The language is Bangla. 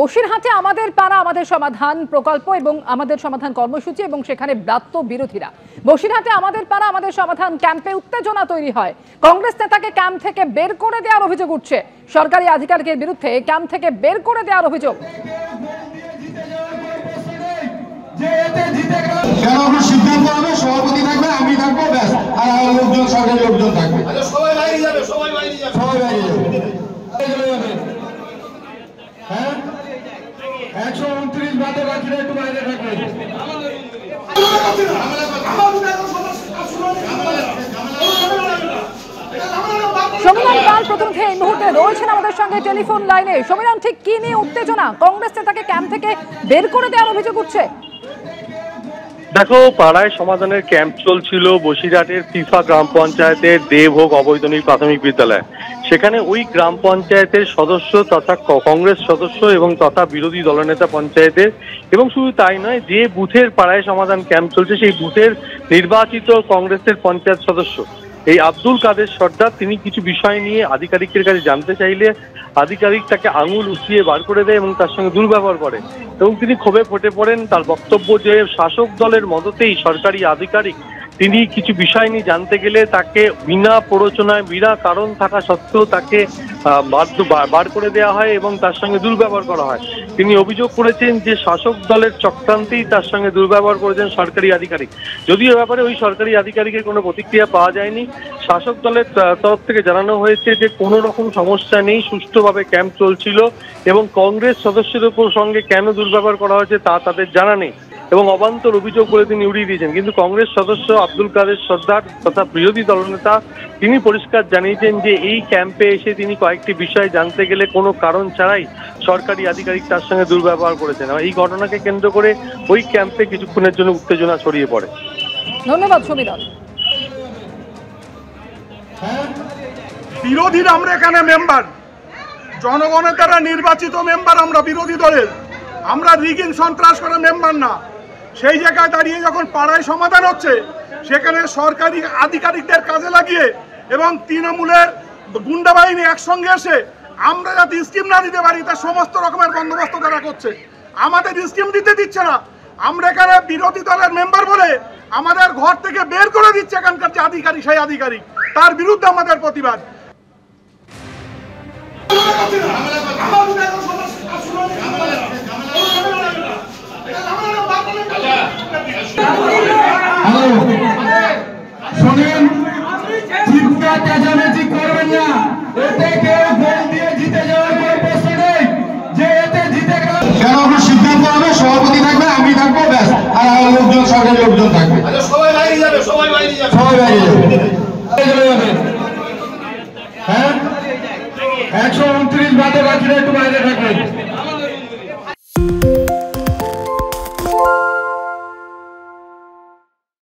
বসিরহাটে আমাদের পাড়া আমাদের সমাধান প্রকল্প এবং আমাদের সমাধান কর্মসূচি এবং সেখানে ব্রাত্য বিরোধীরা। বসিরহাটে আমাদের পাড়া আমাদের সমাধান ক্যাম্পে উত্তেজনা তৈরি হয়। কংগ্রেস নেতাকে ক্যাম্প থেকে বের করে দেওয়ার অভিযোগ উঠছে। সরকারি আধিকারিকের বিরুদ্ধে ক্যাম্প থেকে বের করে দেওয়ার অভিযোগ। সিদ্ধান্ত হবে, সভাপতি থাকবে, আমি থাকবো, ব্যাস, আর লোকজন সরকারি লোকজন থাকবে। সবাই বাইরে যাবে, সবাই বাইরে যাবে, সবাই বাইরে যাবে। হ্যাঁ, 129 বাদে বাকিরা একটু বাইরে থাকবে। সমীরণ পাল প্রতিনিধি এই মুহূর্তে রয়েছেন আমাদের সঙ্গে টেলিফোন লাইনে। সমীরণ, ঠিক কি নিয়ে উত্তেজনা? কংগ্রেস নেতাকে ক্যাম্প থেকে বের করে দেওয়ার অভিযোগ উঠছে। দেখো, পাড়ায় সমাধানের ক্যাম্প চলছিল বসিরহাটের ফিফা গ্রাম পঞ্চায়েতের দেবভোগ অবৈতনিক প্রাথমিক বিদ্যালয়। সেখানে ওই গ্রাম পঞ্চায়েতের সদস্য তথা কংগ্রেস সদস্য এবং তথা বিরোধী দলনেতা পঞ্চায়েতের, এবং শুধু তাই নয়, যে বুথের পাড়ায় সমাধান ক্যাম্প চলছে সেই বুথের নির্বাচিত কংগ্রেসের পঞ্চায়েত সদস্য এই আব্দুল কাদের সর্দার, তিনি কিছু বিষয় নিয়ে আধিকারিকের কাছে জানতে চাইলে আধিকারিক তাকে আঙুল উঠিয়ে বার করে দেয় এবং তার সঙ্গে দুর্ব্যবহার করে এবং তিনি ক্ষোভে ফেটে পড়েন। তার বক্তব্য যে শাসক দলের মদতেই সরকারি আধিকারিক তিনি কিছু বিষয় নিয়ে জানতে গেলে তাকে বিনা প্ররোচনায় বিনা কারণ থাকা সত্ত্বেও তাকে বার করে দেওয়া হয় এবং তার সঙ্গে দুর্ব্যবহার করা হয়। তিনি অভিযোগ করেছেন যে শাসক দলের চক্রান্তেই তার সঙ্গে দুর্ব্যবহার করেছেন সরকারি আধিকারিক। যদিও ব্যাপারে ওই সরকারি আধিকারিকের কোনো প্রতিক্রিয়া পাওয়া যায়নি। শাসক দলের তরফ থেকে জানানো হয়েছে যে কোনো রকম সমস্যা নেই, সুষ্ঠুভাবে ক্যাম্প চলছিল এবং কংগ্রেস সদস্যদের উপর সঙ্গে কেন দুর্ব্যবহার করা হয়েছে তা তাদের জানা নেই এবং অবান্তর অভিযোগ করে তিনি উড়িয়ে দিয়েছেন। কিন্তু কংগ্রেস সদস্য আব্দুল কাদের সর্দার তথা বিরোধী দলনেতা তিনি পরিষ্কার জানিয়েছেন যে এই ক্যাম্পে এসে তিনি কয়েকটি বিষয় জানতে গেলে কোনো কারণ ছাড়াই সরকারি আধিকারিক তার সঙ্গে দুর্ব্যবহার করেছেন। এই ঘটনাকে কেন্দ্র করে ওই ক্যাম্পে কিছুক্ষণের জন্য উত্তেজনা ছড়িয়ে পড়ে। ধন্যবাদ সমীরণ। বিরোধীরা আমরা এখানে মেম্বার, জনগণের দ্বারা নির্বাচিত মেম্বার, আমরা বিরোধী দলের, আমরা রিগিং সন্ত্রাস করা মেম্বার না। সেই জায়গায় দাঁড়িয়ে যখন পাড়ায় সমাধান হচ্ছে সেখানে সরকারি আধিকারিকদের কাজে লাগিয়ে এবং তৃণমূলের গুন্ডা বাহিনী একসঙ্গে এসে আমরা যাতে স্কিম না দিতে পারি তার সমস্ত রকমের বন্দোবস্ত তারা করছে। আমাদের স্কিম দিতে দিচ্ছে না। আমরা এখানে বিরোধী দলের মেম্বার বলে আমাদের ঘর থেকে বের করে দিচ্ছে এখানকার যে আধিকারিক, সেই আধিকারিক, তার বিরুদ্ধে আমাদের প্রতিবাদ। শোনেন, চিৎকার চেঁচামেচি করবেন না। এতে কেউ ভোট দিয়ে জিতে যাওয়ার কোনো প্রশ্ন নেই যে এতে জিতে গেল। কেন আপনার সিদ্ধান্ত হবে, সভাপতি থাকবে, আমি থাকবো, ব্যাস, আর লোকজন সরকারি লোকজন থাকবে। সবাই বাইরে যাবে, সবাই বাইরে যাবে, সবাই বাইরে যাবে। হ্যাঁ, 129 বাদে বাকিরা একটু বাইরে থাকবে।